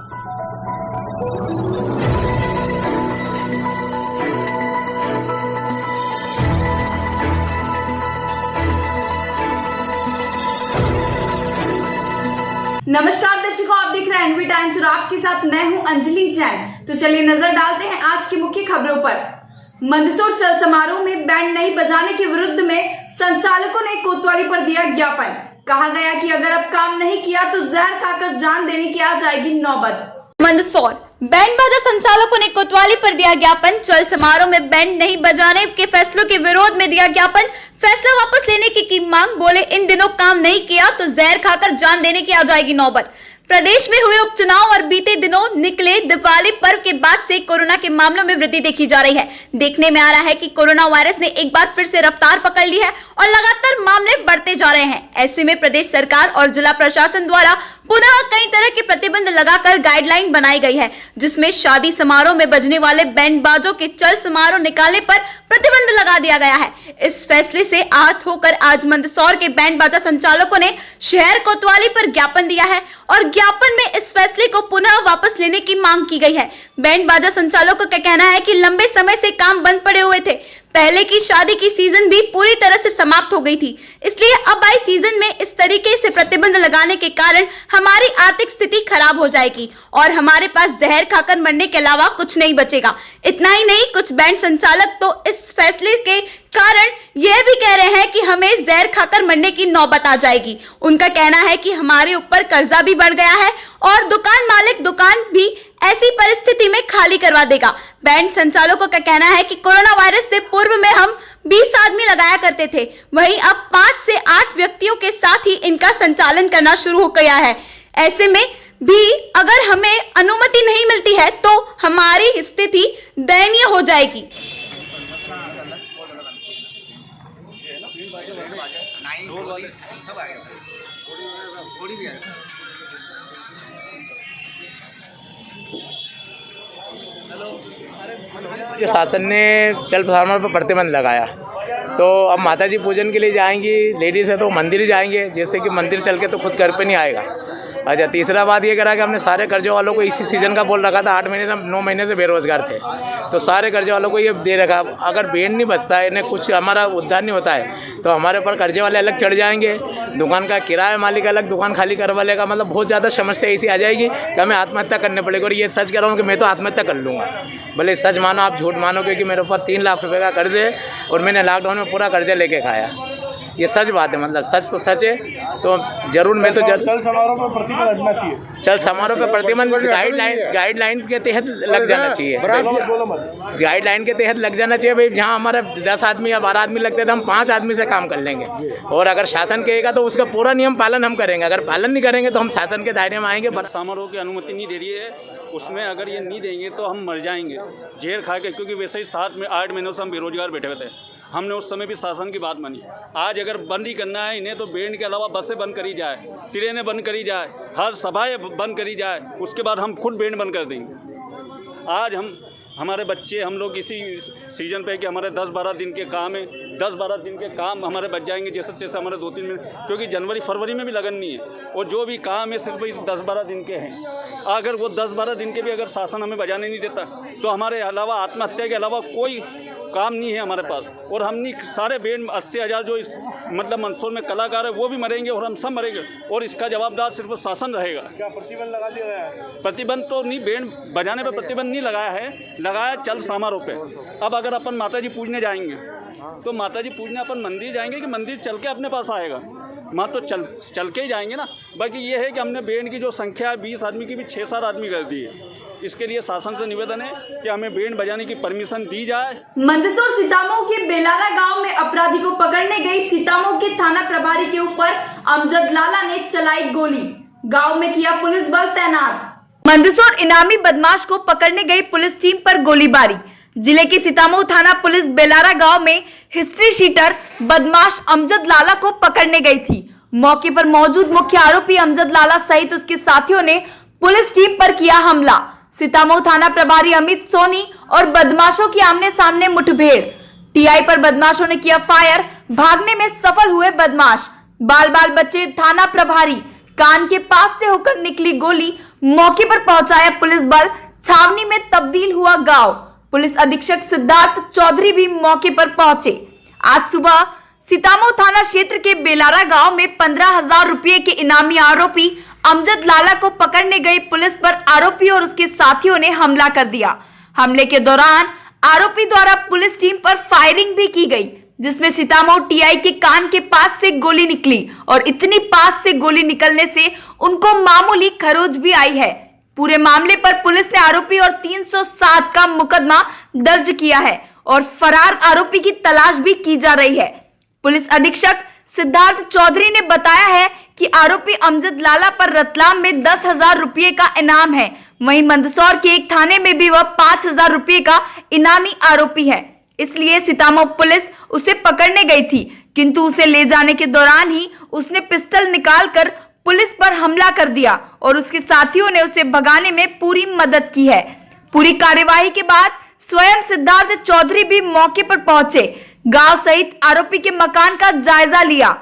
नमस्कार दर्शकों, आप देख रहे हैं एनवी टाइम्स और आपके साथ मैं हूं अंजलि जैन। तो चलिए नजर डालते हैं आज की मुख्य खबरों पर। मंदसौर चल समारोह में बैंड नहीं बजाने के विरुद्ध में संचालकों ने कोतवाली पर दिया ज्ञापन। कहा गया कि अगर अब काम नहीं किया तो जहर खाकर जान देने की आ जाएगी नौबत। मंदसौर बैंड बाजा संचालकों ने कोतवाली पर दिया ज्ञापन। चल समारोह में बैंड नहीं बजाने के फैसलों के विरोध में दिया ज्ञापन। फैसला वापस लेने की मांग। बोले इन दिनों काम नहीं किया तो जहर खाकर जान देने की आ जाएगी नौबत। प्रदेश में हुए उपचुनाव और बीते दिनों निकले दिवाली पर्व के बाद से कोरोना के मामलों में वृद्धि देखी जा रही है। देखने में आ रहा है कि कोरोना वायरस ने एक बार फिर से रफ्तार पकड़ ली है और लगातार मामले बढ़ते जा रहे हैं। ऐसे में प्रदेश सरकार और जिला प्रशासन द्वारा पुनः कई तरह के प्रतिबंध लगाकर गाइडलाइन बनाई गई है, जिसमें शादी समारोह में बजने वाले बैंड बाजों के चल समारोह निकालने पर प्रतिबंध लगा दिया गया है। इस फैसले से आहत होकर आज मंदसौर के बैंड बाजा संचालकों ने शहर कोतवाली पर ज्ञापन दिया है और ज्ञापन में इस फैसले को पुनः वापस लेने की मांग की गई है। बैंड बाजा संचालकों का कहना है कि लंबे समय से काम बंद पड़े हुए थे। पहले की शादी की सीजन भी पूरी तरह से समाप्त हो गई थी, इसलिए अब आई सीजन में इस तरीके से प्रतिबंध लगाने के कारण हमारी आर्थिक स्थिति खराब हो जाएगी और हमारे पास जहर खाकर मरने के अलावा कुछ नहीं बचेगा। इतना ही नहीं, कुछ बैंड संचालक तो इस फैसले के कारण यह भी कह रहे हैं कि हमें जहर खाकर मरने की नौबत आ जाएगी। उनका कहना है कि हमारे ऊपर कर्जा भी बढ़ गया है और दुकान मालिक दुकान भी ऐसी परिस्थिति में खाली करवा देगा। बैंड संचालकों का कहना है कि कोरोना वायरस से पूर्व में हम 20 आदमी लगाया करते थे, वहीं अब 5 से 8 व्यक्तियों के साथ ही इनका संचालन करना शुरू हो गया है। ऐसे में भी अगर हमें अनुमति नहीं मिलती है तो हमारी स्थिति दयनीय हो जाएगी। जो शासन ने चल समारोह पर प्रतिबंध लगाया, तो अब माता जी पूजन के लिए जाएंगी, लेडीज़ है तो मंदिर ही जाएंगे, जैसे कि मंदिर चल के तो खुद घर पे नहीं आएगा। अच्छा, तीसरा बात ये करा कि हमने सारे कर्जे वालों को इसी सीज़न का बोल रखा था। 8 महीने से 9 महीने से बेरोजगार थे, तो सारे कर्जे वालों को ये दे रखा। अगर बैंड नहीं बजता है, इन्हें कुछ हमारा उद्धार नहीं होता है, तो हमारे ऊपर कर्जे वाले अलग चढ़ जाएंगे, दुकान का किराया मालिक अलग दुकान खाली करवा लेगा। मतलब बहुत ज़्यादा समस्या ऐसी आ जाएगी कि हमें आत्महत्या करने पड़ेगी। और ये सच कह रहा हूँ कि मैं तो आत्महत्या कर लूँगा, भले सच मानो आप झूठ मानो, क्योंकि मेरे ऊपर 3 लाख रुपये का कर्ज है और मैंने लॉकडाउन में पूरा कर्जा लेके खाया। ये सच बात है, मतलब सच तो सच है। तो जरूर मैं तो चल समारोह पर प्रतिबंध लगना चाहिए। चल समारोह पर प्रतिबंध गाइडलाइन के तहत लग जाना चाहिए। गाइडलाइन के तहत लग जाना चाहिए भाई। जहाँ हमारे 10 आदमी या 12 आदमी लगते थे, हम 5 आदमी से काम कर लेंगे। और अगर शासन कहेगा तो उसका पूरा नियम पालन हम करेंगे। अगर पालन नहीं करेंगे तो हम शासन के दायरे में आएंगे। समारोह की अनुमति नहीं दे रही है, उसमें अगर ये नहीं देंगे तो हम मर जाएंगे जहर खा के, क्योंकि वैसे ही 8 महीनों से हम बेरोजगार बैठे हुए थे। हमने उस समय भी शासन की बात मानी। आज अगर बंद ही करना है इन्हें, तो बैंड के अलावा बसें बंद करी जाए, ट्रेनें बंद करी जाए, हर सभाएं बंद करी जाए, उसके बाद हम खुद बैंड बंद कर देंगे। आज हमारे बच्चे, हम लोग इसी सीजन पे कि हमारे 10-12 दिन के काम है, 10-12 दिन के काम हमारे बच जाएंगे जैसे तैसे हमारे 2-3 महीने, क्योंकि जनवरी फरवरी में भी लगन नहीं है। और जो भी काम है सिर्फ इस 10-12 दिन के हैं। अगर वो 10-12 दिन के भी अगर शासन हमें बजाने नहीं देता तो हमारे अलावा आत्महत्या के अलावा कोई काम नहीं है हमारे पास। और हम नहीं, सारे बैंड 80,000 जो इस मतलब मंदसौर में कलाकार है वो भी मरेंगे और हम सब मरेंगे, और इसका जवाबदार सिर्फ शासन रहेगा। क्या प्रतिबंध लगा दिया गया है? प्रतिबंध तो नहीं, बैंड बजाने पर प्रतिबंध नहीं लगाया है, लगाया चल समारोह पे। अब अगर अपन माता जी पूजने जाएंगे तो माता जी पूजने अपन मंदिर जाएंगे कि मंदिर चल के अपने पास आएगा? माँ तो चल के ही जाएंगे ना। बाकी ये है कि हमने बैंड की जो संख्या है 20 आदमी की भी 6-7 आदमी कर दी है। इसके लिए शासन से निवेदन है कि हमें बैंड बजाने की परमिशन दी जाए। मंदसौर सीतामऊ के बेलारा गांव में अपराधी को पकड़ने गई सीतामऊ के थाना प्रभारी के ऊपर अमजद लाला ने चलाई गोली। गांव में किया पुलिस बल तैनात। मंदसौर इनामी बदमाश को पकड़ने गई पुलिस टीम पर गोलीबारी। जिले की सीतामऊ थाना पुलिस बेलारा गांव में हिस्ट्री शीटर बदमाश अमजद लाला को पकड़ने गई थी। मौके पर मौजूद मुख्य आरोपी अमजद लाला सहित उसके साथियों ने पुलिस टीम पर किया हमला। सीतामऊ थाना प्रभारी अमित सोनी और बदमाशों की आमने सामने मुठभेड़। टीआई पर बदमाशों ने किया फायर, भागने में सफल हुए बदमाश। बाल बाल बचे थाना प्रभारी, कान के पास से होकर निकली गोली, मौके पर पहुंचाया पुलिस बल, छावनी में तब्दील हुआ गांव। पुलिस अधीक्षक सिद्धार्थ चौधरी भी मौके पर पहुंचे। आज सुबह सीतामऊ थाना क्षेत्र के बेलारा गांव में 15,000 रुपए के इनामी आरोपी अमजद लाला को पकड़ने गई पुलिस पर आरोपी और उसके साथियों ने हमला कर दिया। हमले के दौरान आरोपी द्वारा पुलिस टीम पर फायरिंग भी की गई, जिसमें सीतामऊ टीआई के कान के पास से गोली निकली और इतनी पास से गोली निकलने से उनको मामूली खरोच भी आई है। पूरे मामले पर पुलिस ने आरोपी और 307 का मुकदमा दर्ज किया है और फरार आरोपी की तलाश भी की जा रही है। पुलिस अधीक्षक सिद्धार्थ चौधरी ने बताया है कि आरोपी अमजद लाला पर रतलाम में 10,000 रुपये का इनाम है। वहीं मंदसौर के एक थाने में भी वह 5,000 रुपये का इनामी आरोपी है, इसलिए सीतामऊ पुलिस उसे पकड़ने गई थी, किंतु उसे ले जाने के दौरान ही उसने पिस्टल निकालकर पुलिस पर हमला कर दिया और उसके साथियों ने उसे भगाने में पूरी मदद की है। पूरी कार्यवाही के बाद स्वयं सिद्धार्थ चौधरी भी मौके पर पहुंचे, गांव सहित आरोपी के मकान का जायजा लिया।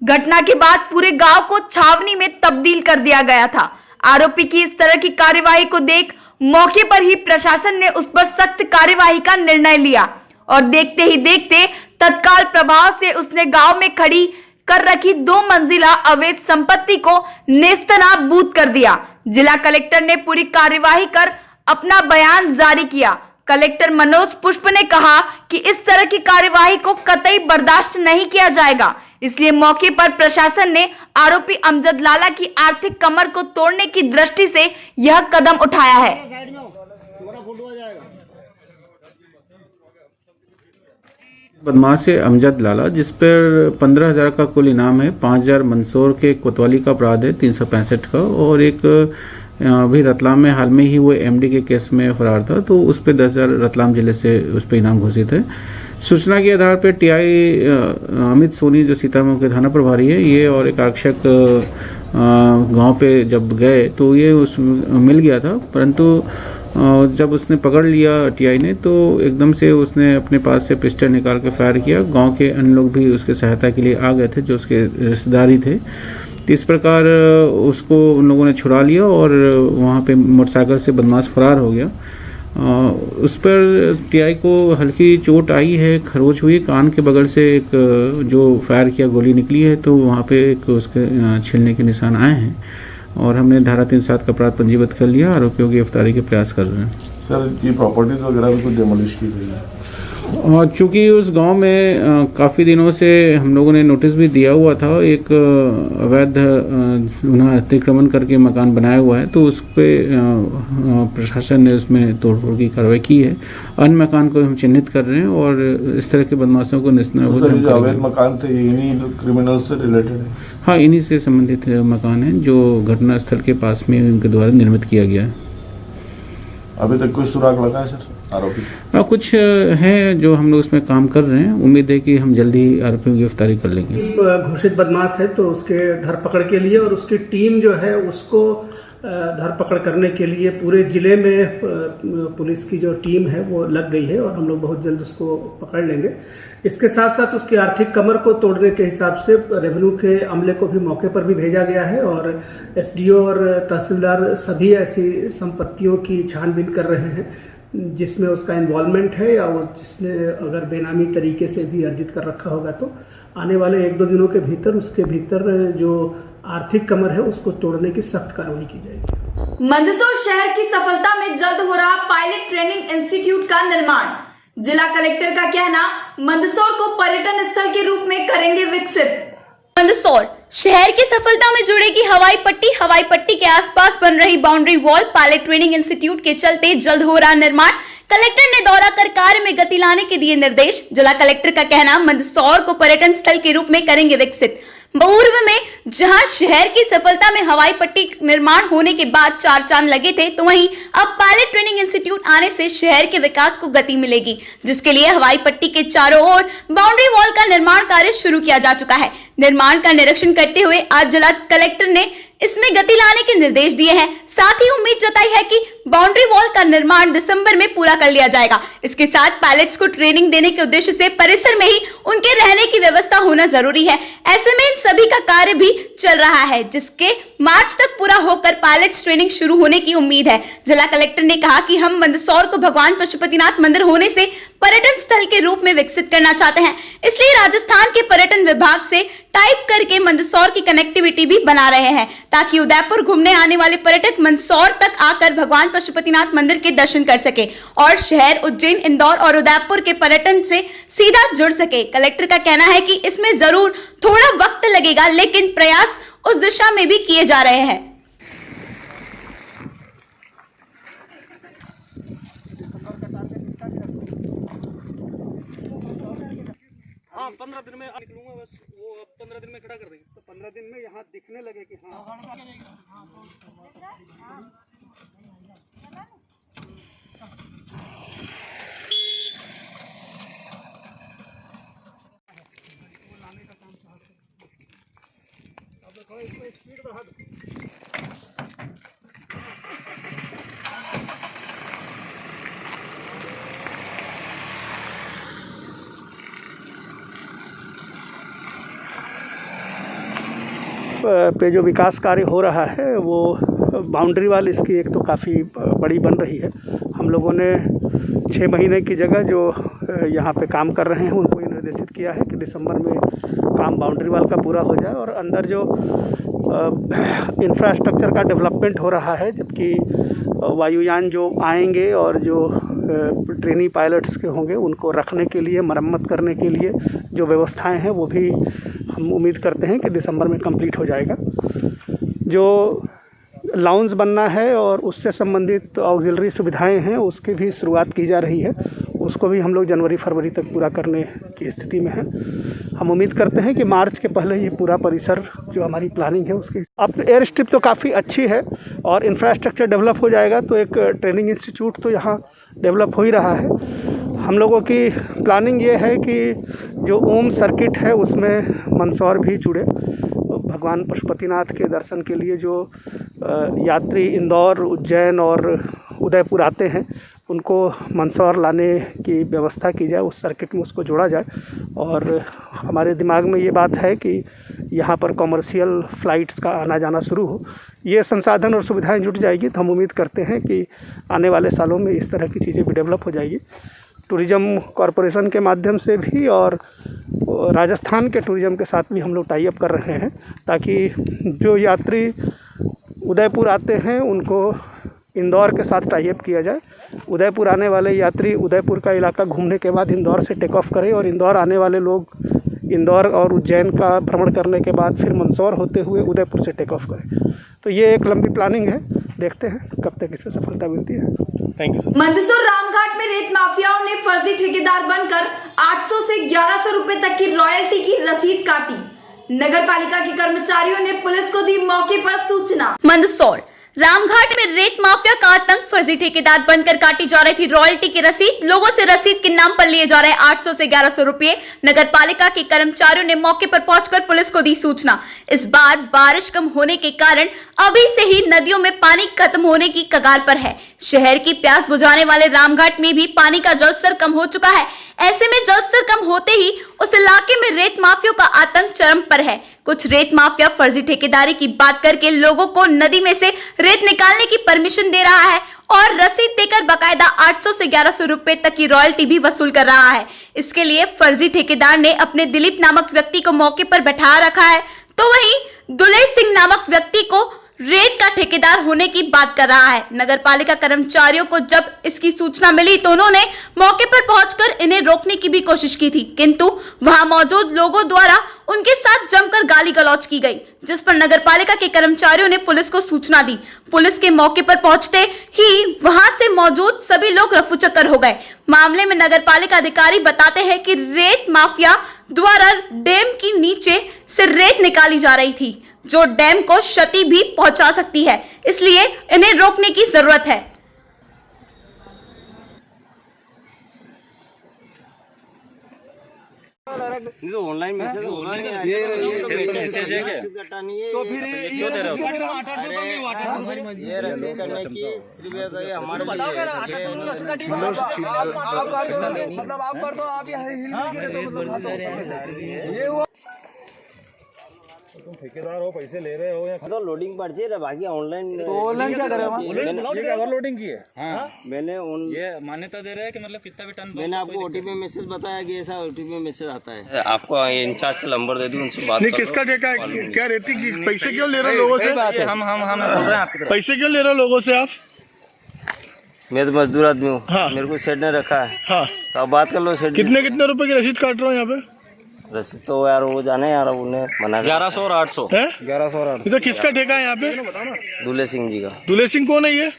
घटना के बाद पूरे गांव को छावनी में तब्दील कर दिया गया था। आरोपी की इस तरह की कार्यवाही को देख मौके पर ही प्रशासन ने उस पर सख्त कार्यवाही का निर्णय लिया और देखते ही देखते तत्काल प्रभाव से उसने गांव में खड़ी कर रखी 2 मंजिला अवैध संपत्ति को नेस्तनाबूद कर दिया। जिला कलेक्टर ने पूरी कार्यवाही कर अपना बयान जारी किया। कलेक्टर मनोज पुष्प ने कहा कि इस तरह की कार्यवाही को कतई बर्दाश्त नहीं किया जाएगा, इसलिए मौके पर प्रशासन ने आरोपी अमजद लाला की आर्थिक कमर को तोड़ने की दृष्टि से यह कदम उठाया है। बदमाश है अमजद लाला, जिस पर 15,000 का कुल इनाम है। 5,000 मंदसौर के कोतवाली का अपराध है 365 का, और एक अभी रतलाम में हाल में ही वो एमडी के केस में फरार था, तो उस पर 10,000 रतलाम जिले से उस पर इनाम घोषित है। सूचना के आधार पर टीआई अमित सोनी जो सीतामऊ के थाना प्रभारी है, ये और एक आरक्षक गांव पे जब गए तो ये उस मिल गया था, परंतु जब उसने पकड़ लिया टीआई ने तो एकदम से उसने अपने पास से पिस्टल निकाल के फायर किया। गांव के अन्य लोग भी उसके सहायता के लिए आ गए थे जो उसके रिश्तेदार ही थे। तो इस प्रकार उसको उन लोगों ने छुड़ा लिया और वहाँ पे मोटरसाइकिल से बदमाश फरार हो गया। उस पर टीआई को हल्की चोट आई है, खरोच हुई, कान के बगल से एक जो फायर किया गोली निकली है, तो वहाँ पे एक उसके छीलने के निशान आए हैं और हमने धारा 307 का अपराध पंजीबद्ध कर लिया। आरोपियों की गिरफ्तारी के प्रयास कर रहे हैं। सर, ये प्रॉपर्टीज वगैरह भी कुछ डेमोलिश की गई है? चूँकि उस गांव में काफ़ी दिनों से हम लोगों ने नोटिस भी दिया हुआ था, एक अवैध अतिक्रमण करके मकान बनाया हुआ है, तो उस पर प्रशासन ने उसमें तोड़फोड़ की कार्रवाई की है। अन्य मकान को हम चिन्हित कर रहे हैं और इस तरह के बदमाशों को निस्तारबूद तो जो अवैध मकान थे इन्हीं क्रिमिनल से रिलेटेड है? हाँ, इन्हीं से संबंधित मकान है जो घटनास्थल के पास में उनके द्वारा निर्मित किया गया है। अभी तक कोई सुराग लगा है सर आरोपी? कुछ है जो हम लोग उसमें काम कर रहे हैं। उम्मीद है कि हम जल्दी आरोपियों की गिरफ्तारी कर लेंगे। घोषित बदमाश है तो उसके धरपकड़ के लिए और उसकी टीम जो है उसको धरपकड़ करने के लिए पूरे ज़िले में पुलिस की जो टीम है वो लग गई है और हम लोग बहुत जल्द उसको पकड़ लेंगे। इसके साथ साथ उसकी आर्थिक कमर को तोड़ने के हिसाब से रेवेन्यू के अमले को भी मौके पर भी भेजा गया है और एसडीओ और तहसीलदार सभी ऐसी संपत्तियों की छानबीन कर रहे हैं जिसमें उसका इन्वॉल्वमेंट है या वो जिसने अगर बेनामी तरीके से भी अर्जित कर रखा होगा, तो आने वाले 1-2 दिनों के भीतर उसके भीतर जो आर्थिक कमर है उसको तोड़ने की सख्त कार्रवाई की जाएगी। मंदसौर शहर की सफलता में जल्द हो रहा पायलट ट्रेनिंग इंस्टीट्यूट का निर्माण। जिला कलेक्टर का कहना, मंदसौर को पर्यटन स्थल के रूप में करेंगे विकसित। मंदसौर शहर की सफलता में जुड़ेगी हवाई पट्टी के आसपास बन रही boundary wall. Pilot training institute के चलते जल्द हो रहा निर्माण। कलेक्टर ने दौरा कर कार्य में गति लाने के दिए निर्देश। जिला कलेक्टर का कहना, मंदसौर को पर्यटन स्थल के रूप में करेंगे विकसित। पूर्व में जहां शहर की सफलता में हवाई पट्टी निर्माण होने के बाद 4 चांद लगे थे, तो वहीं अब पायलट ट्रेनिंग इंस्टीट्यूट आने से शहर के विकास को गति मिलेगी, जिसके लिए हवाई पट्टी के चारों ओर बाउंड्री वॉल का निर्माण कार्य शुरू किया जा चुका है। निर्माण का निरीक्षण करते हुए आज जिला कलेक्टर ने इसमें गति लाने के निर्देश दिए हैं। साथ ही उम्मीद जताई है कि बाउंड्री वॉल का निर्माण दिसंबर में पूरा कर लिया जाएगा। इसके साथ पायलट्स को ट्रेनिंग देने के उद्देश्य से परिसर में ही उनके रहने की व्यवस्था होना जरूरी है। ऐसे में इन सभी का कार्य भी चल रहा है, जिसके मार्च तक पूरा होकर पायलट्स ट्रेनिंग शुरू होने की उम्मीद है। जिला कलेक्टर ने कहा कि हम मंदसौर को भगवान पशुपतिनाथ मंदिर होने से पर्यटन स्थल के रूप में विकसित करना चाहते हैं, इसलिए राजस्थान के पर्यटन विभाग से टाइप करके मंदसौर की कनेक्टिविटी भी बना रहे हैं, ताकि उदयपुर घूमने आने वाले पर्यटक मंदसौर तक आकर भगवान पशुपतिनाथ मंदिर के दर्शन कर सके और शहर उज्जैन, इंदौर और उदयपुर के पर्यटन से सीधा जुड़ सके। कलेक्टर का कहना है कि इसमें जरूर थोड़ा वक्त लगेगा, लेकिन प्रयास उस दिशा में भी किए जा रहे हैं। हाँ, 15 दिन में निकलूंगा, बस वो 15 दिन में खड़ा कर देंगे। तो 15 दिन में यहाँ दिखने लगे कि स्पीड बढ़ा दो। पे जो विकास कार्य हो रहा है वो बाउंड्री वाल इसकी एक तो काफ़ी बड़ी बन रही है। हम लोगों ने 6 महीने की जगह जो यहाँ पे काम कर रहे हैं उनको ये निर्देशित किया है कि दिसंबर में काम बाउंड्री वाल का पूरा हो जाए और अंदर जो इंफ्रास्ट्रक्चर का डेवलपमेंट हो रहा है, जबकि वायुयान जो आएंगे और जो ट्रेनी पायलट्स के होंगे उनको रखने के लिए, मरम्मत करने के लिए जो व्यवस्थाएं हैं वो भी हम उम्मीद करते हैं कि दिसंबर में कंप्लीट हो जाएगा। जो लाउंज बनना है और उससे संबंधित ऑक्सिलरी सुविधाएं हैं उसकी भी शुरुआत की जा रही है, उसको भी हम लोग जनवरी-फरवरी तक पूरा करने की स्थिति में हैं। हम उम्मीद करते हैं कि मार्च के पहले ये पूरा परिसर जो हमारी प्लानिंग है उसकी अब एयर स्ट्रिप तो काफ़ी अच्छी है और इंफ्रास्ट्रक्चर डेवलप हो जाएगा, तो एक ट्रेनिंग इंस्टीट्यूट तो यहाँ डेवलप हो ही रहा है। हम लोगों की प्लानिंग ये है कि जो ओम सर्किट है उसमें मंदसौर भी जुड़े। भगवान पशुपतिनाथ के दर्शन के लिए जो यात्री इंदौर, उज्जैन और उदयपुर आते हैं उनको मंदसौर लाने की व्यवस्था की जाए, उस सर्किट में उसको जोड़ा जाए। और हमारे दिमाग में ये बात है कि यहाँ पर कॉमर्शियल फ़्लाइट्स का आना जाना शुरू हो। ये संसाधन और सुविधाएं जुट जाएगी तो हम उम्मीद करते हैं कि आने वाले सालों में इस तरह की चीज़ें भी डेवलप हो जाएगी। टूरिज़्म कॉरपोरेशन के माध्यम से भी और राजस्थान के टूरिज़्म के साथ भी हम लोग टाई अप कर रहे हैं, ताकि जो यात्री उदयपुर आते हैं उनको इंदौर के साथ टाई अप किया जाए। उदयपुर आने वाले यात्री उदयपुर का इलाका घूमने के बाद इंदौर से टेक ऑफ करें और इंदौर आने वाले लोग इंदौर और उज्जैन का भ्रमण करने के बाद फिर मंदसौर होते हुए उदयपुर से टेक ऑफ करें। तो ये एक लंबी प्लानिंग है, देखते हैं कब तक इसमें सफलता मिलती है। Thank you. मंदसौर रामघाट में रेत माफियाओं ने फर्जी ठेकेदार बनकर 800 से 1100 रुपए तक की रॉयल्टी की रसीद काटी। नगर पालिका के कर्मचारियों ने पुलिस को दी मौके पर सूचना। मंदसौर रामघाट में रेत माफिया का आतंक, फर्जी ठेकेदार बनकर काटी जा रही थी रॉयल्टी की रसीद। लोगों से रसीद के नाम पर लिए जा रहे 800 से 1100 रुपए। नगर पालिका के कर्मचारियों ने मौके पर पहुंचकर पुलिस को दी सूचना। इस बार बारिश कम होने के कारण अभी से ही नदियों में पानी खत्म होने की कगार पर है। शहर की प्यास बुझाने वाले रामघाट में भी पानी का जलस्तर कम हो चुका है। ऐसे में जलस्तर कम होते ही उस इलाके में रेत माफियों का आतंक चरम पर है। कुछ रेत माफिया फर्जी ठेकेदारी की बात करके लोगों को नदी में से रेत निकालने की परमिशन दे रहा है और रसीद देकर बकायदा 800 से 1100 रुपए तक की रॉयल्टी भी वसूल कर रहा है। इसके लिए फर्जी ठेकेदार ने अपने दिलीप नामक व्यक्ति को मौके पर बैठा रखा है, तो वहीं दुलेश सिंह नामक व्यक्ति को रेत का ठेकेदार होने की बात कर रहा है। नगर पालिका कर्मचारियों को जब इसकी सूचना मिली तो उन्होंने मौके पर पहुंचकर इन्हें रोकने की भी कोशिश की थी, किंतु वहां मौजूद लोगों द्वारा उनके साथ जमकर गाली गलौज की गई, जिस पर नगर पालिका के कर्मचारियों ने पुलिस को सूचना दी। पुलिस के मौके पर पहुंचते ही वहां से मौजूद सभी लोग रफूचक्कर हो गए। मामले में नगर पालिका अधिकारी बताते हैं कि रेत माफिया द्वारा डैम की नीचे से रेत निकाली जा रही थी, जो डैम को क्षति भी पहुंचा सकती है, इसलिए इन्हें रोकने की जरूरत है। तो ऑनलाइन मैसेज तो फिर ये रसीद करने की सिर्फ हमारे मतलब आप कर दो आप ये तुम ठेकेदार हो, पैसे ले रहे हो या तो लोडिंग पर्ची है बाकी ऑनलाइन तो ऑनलाइन क्या करें लोडिंग की है। हाँ? मैंने ये मान्यता दे रहे हैं कि मतलब कितना भी टन मैंने आपको ओटीपी मैसेज बताया कि ऐसा ओटीपी मैसेज आता है। आपको इंचार्ज का नंबर दे दूं, उनसे बात नहीं किसका ठेका है, क्या रेती की पैसे क्यों ले रहे हो लोगों से? हम बोल रहे हैं आपकी तरफ। पैसे क्यों ले रहे हो लोगों से आप? मैं तो मजदूर आदमी हूँ। हाँ। मेरे को सेट ने रखा है। हाँ। तो आप बात कर लो सेट। कितने रुपए की रसीद काट रहा हूँ यहाँ पे? रसीद तो यार वो जाने यार उन्हें मना 1100 और 800 है। 1100 और 800। तो किसका ठेका है यहाँ पे? दूल्हे सिंह जी का। दूल्हे सिंह कौन है ये?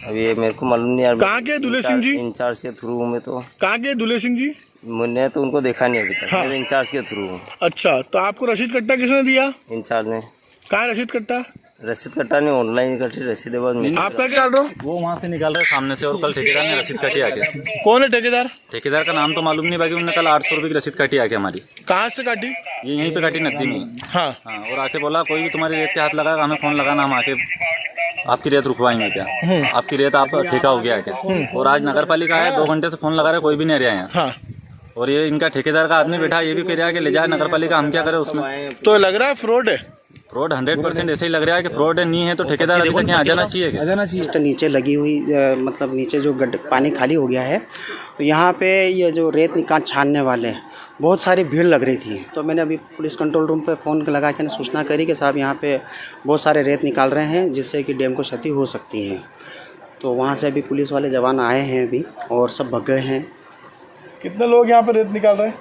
अभी ये मेरे को मालूम नहीं यार। कहाँ के दूल्हे सिंह जी? इंचार्ज के थ्रू में तो। कहाँ के दूल्हे सिंह जी? मैंने तो उनको देखा नहीं अभी तक। हाँ। मैं इंचार्ज के थ्रू हूँ। अच्छा, तो आपको रसीद कट्टा किसने दिया? इंचार्ज ने। कहाँ है रसीद कट्टा? रसीद कट्टा नहीं, ऑनलाइन कटी रसीद है बस। आपका क्या कर रहे हो? वो वहाँ से निकाल रहे सामने से, और कल ठेकेदार ने रसीद काटी आके। कौन है ठेकेदार? ठेकेदार का नाम तो मालूम नहीं, बाकी उन्होंने कल 800 रुपये की रसीद काटी आके हमारी। कहाँ से काटी? ये यहीं पे काटी नदी में। हाँ। हाँ, और आके बोला कोई भी तुम्हारी रेत के हाथ लगाएगा हमें फोन लगाना, हम आके आपकी रेत रुकवाएंगे क्या, आपकी रेत आप ठेका हो गया क्या। और आज नगर पालिका है, 2 घंटे से फोन लगा रहे, कोई भी नहीं आ रहा है यहाँ। हाँ। और ये इनका ठेकेदार का आदमी बैठा, ये भी कह रहा है कि ले जाए नगर पालिका, हम क्या करें उसमें। तो लग रहा है फ्रॉड है। फ्रॉड 100% ऐसे ही लग रहा है कि फ्रॉड है, नहीं है तो ठेकेदार अभी तक यहाँ आ जाना चाहिए। जस्ट नीचे लगी हुई मतलब नीचे जो पानी खाली हो गया है, तो यहाँ पे ये जो रेत निकाल छानने वाले बहुत सारी भीड़ लग रही थी। तो मैंने अभी पुलिस कंट्रोल रूम पे फ़ोन लगा के सूचना करी कि साहब यहाँ पे बहुत सारे रेत निकाल रहे हैं जिससे कि डैम को क्षति हो सकती है। तो वहाँ से अभी पुलिस वाले जवान आए हैं अभी और सब भग गए हैं। कितने लोग यहाँ पे रेत निकाल रहे हैं?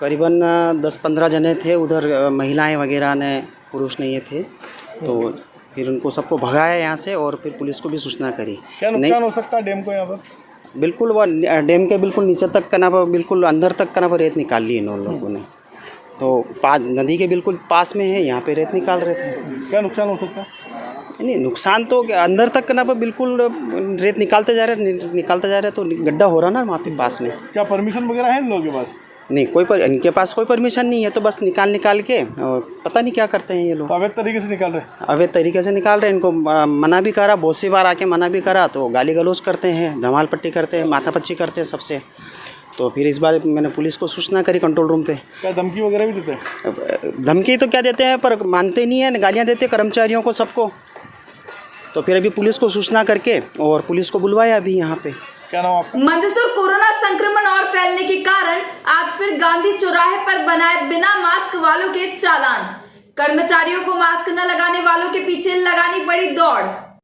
करीबन 10-15 जने थे, उधर महिलाएं वगैरह ने, पुरुष नहीं ये थे। तो फिर उनको सबको भगाया यहाँ से और फिर पुलिस को भी सूचना करी। क्या नुकसान हो सकता है डैम को यहाँ पर? बिल्कुल वो डैम के बिल्कुल नीचे तक का ना, बिल्कुल अंदर तक का ना रेत निकाल ली इन लोगों ने। तो नदी के बिल्कुल पास में है, यहाँ पे रेत निकाल रहे थे। क्या नुकसान हो सकता है? नहीं नुकसान तो अंदर तक का ना बिल्कुल रेत निकालते जा रहे तो गड्ढा हो रहा ना वहाँ पे पास में। क्या परमिशन वगैरह है इन लोगों के पास? नहीं, इनके पास कोई परमिशन नहीं है, तो बस निकाल के और पता नहीं क्या करते हैं ये लोग। अवैध तरीके से निकाल रहे हैं। अवैध तरीके से निकाल रहे हैं। इनको मना भी करा, बहुत सी बार आके मना भी करा, तो गाली गलौज करते हैं, धमाल पट्टी करते हैं, माथापच्ची करते हैं सबसे। तो फिर इस बार मैंने पुलिस को सूचना करी कंट्रोल रूम पे। क्या धमकी वगैरह भी देते हैं? धमकी तो क्या देते हैं, पर मानते नहीं है, गालियाँ देते कर्मचारियों को, सबको। तो फिर अभी पुलिस को सूचना करके और पुलिस को बुलवाया अभी यहाँ पे। क्या नाम आपका? मंदसौर कोरोना संक्रमण और फैलने के कारण आज फिर गांधी चौराहे पर बनाए बिना मास्क वालों के चालान। कर्मचारियों को मास्क न लगाने वालों के पीछे लगानी पड़ी दौड़।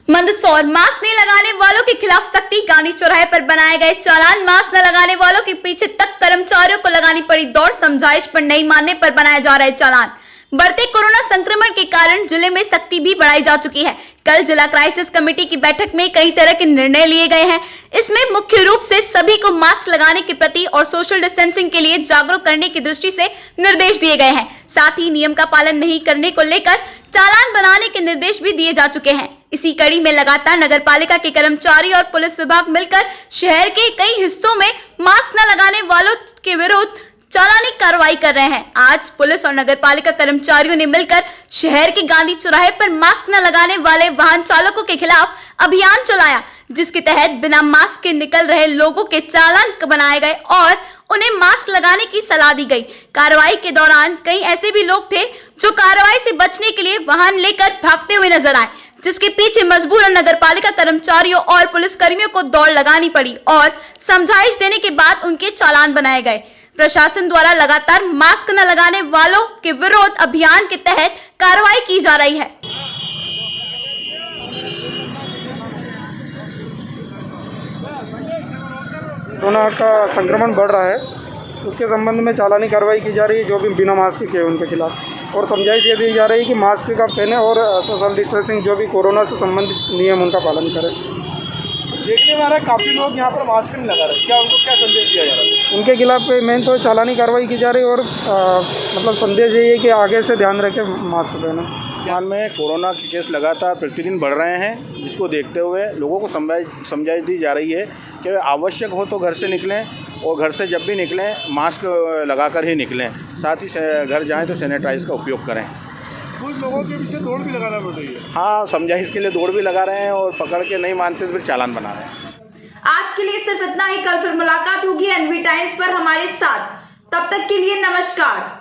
मंदसौर मास्क नहीं लगाने वालों के खिलाफ सख्ती, गांधी चौराहे पर बनाए गए चालान। मास्क न लगाने वालों के पीछे तक कर्मचारियों को लगानी पड़ी दौड़। समझाइश पर नहीं मानने पर बनाए जा रहे चालान। बढ़ते कोरोना संक्रमण के कारण जिले में सख्ती भी बढ़ाई जा चुकी है। कल जिला क्राइसिस कमेटी की बैठक में कई तरह के निर्णय लिए गए हैं। इसमें मुख्य रूप से सभी को मास्क लगाने के प्रति और सोशल डिस्टेंसिंग के लिए जागरूक करने की दृष्टि से निर्देश दिए गए हैं। साथ ही नियम का पालन नहीं करने को लेकर चालान बनाने के निर्देश भी दिए जा चुके हैं। इसी कड़ी में लगातार नगरपालिका के कर्मचारी और पुलिस विभाग मिलकर शहर के कई हिस्सों में मास्क न लगाने वालों के विरुद्ध चालानी कार्रवाई कर रहे हैं। आज पुलिस और नगरपालिका कर्मचारियों ने मिलकर शहर के गांधी चौराहे पर मास्क न लगाने वाले वाहन चालकों के खिलाफ अभियान चलाया, जिसके तहत बिना मास्क के निकल रहे लोगों के चालान बनाए गए और उन्हें मास्क लगाने की सलाह दी गई। कार्रवाई के दौरान कई ऐसे भी लोग थे जो कार्रवाई से बचने के लिए वाहन लेकर भागते हुए नजर आए, जिसके पीछे मजबूर नगरपालिका कर्मचारियों और पुलिस कर्मियों को दौड़ लगानी पड़ी और समझाइश देने के बाद उनके चालान बनाए गए। प्रशासन द्वारा लगातार मास्क न लगाने वालों के विरोध अभियान के तहत कार्रवाई की जा रही है। कोरोना का संक्रमण बढ़ रहा है, उसके संबंध में चालानी कार्रवाई की जा रही है जो भी बिना मास्क के उनके खिलाफ, और समझाइश ये दी जा रही है कि मास्क का पहने और सोशल डिस्टेंसिंग जो भी कोरोना से संबंधित नियम उनका पालन करें। देखने में आ रहा है काफ़ी लोग यहाँ पर मास्क नहीं लगा रहे, क्या उनको क्या संदेश दिया जा रहा है? उनके खिलाफ मेन तो चालानी कार्रवाई की जा रही है और मतलब संदेश यही है कि आगे से ध्यान रखें मास्क पहने। हाल में कोरोना के केस लगातार प्रतिदिन बढ़ रहे हैं, जिसको देखते हुए लोगों को समझाइश दी जा रही है कि आवश्यक हो तो घर से निकलें और घर से जब भी निकलें मास्क लगाकर ही निकलें, साथ ही घर जाएं तो सैनिटाइज का उपयोग करें। कुछ लोगों के पीछे दौड़ भी लगाना पड़ रही है। हाँ, समझाइश के लिए दौड़ भी लगा रहे हैं और पकड़ के नहीं मानते तो फिर चालान बना रहे हैं। आज के लिए सिर्फ इतना ही। कल फिर मुलाकात होगी एनवी टाइम्स पर हमारे साथ। तब तक के लिए नमस्कार।